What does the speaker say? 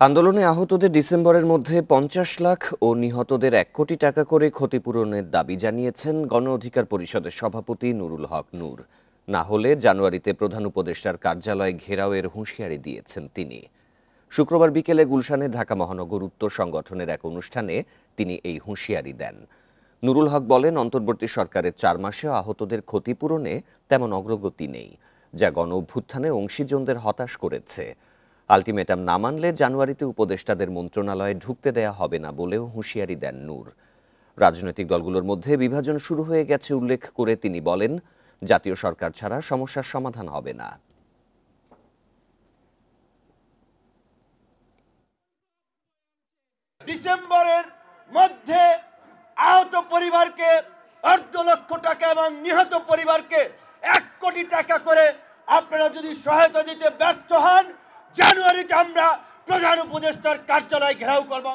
আন্দোলনে আহতদের ডিসেম্বরের মধ্যে ৫০ লাখ ও নিহতদের ১ কোটি টাকা করে ক্ষতিপূরণের দাবি জানিয়েছেন গণ অধিকার পরিষদের সভাপতি নুরুল হক নূর। না হলে জানুয়ারিতে প্রধান উপদেষ্টার কার্যালয় ঘেরাওয়ের হুঁশিয়ারি দিয়েছেন তিনি। শুক্রবার বিকেলে গুলশানে ঢাকা মহানগর উত্তর সংগঠনের এক অনুষ্ঠানে তিনি এই হুঁশিয়ারি দেন। নুরুল হক বলেন, অন্তর্বর্তী সরকারের ৪ মাসেও আহতদের ক্ষতিপূরণে তেমন অগ্রগতি নেই, যা গণ অভ্যুত্থানে অংশীজনদের হতাশ করেছে। আলটিমেটাম না মানলে জানুয়ারিতে উপদেষ্টাদের মন্ত্রণালয়ে ঢুকতে দেয়া হবে না বলেও হুঁশিয়ারি দেন নূর। রাজনৈতিক দলগুলোর মধ্যে বিভাজন শুরু হয়ে গেছে উল্লেখ করে তিনি বলেন, জাতীয় সরকার ছাড়া সমস্যার সমাধান হবে না। ডিসেম্বরের মধ্যে আহত পরিবারকে ১.৫ লক্ষ টাকা এবং নিহত পরিবারকে ১ কোটি টাকা করে আপনারা যদি সহায়তা দিতে ব্যর্থ হন, জানুয়ারিতে আমরা প্রধান উপদেষ্টার কার্যালয় ঘেরাও করব।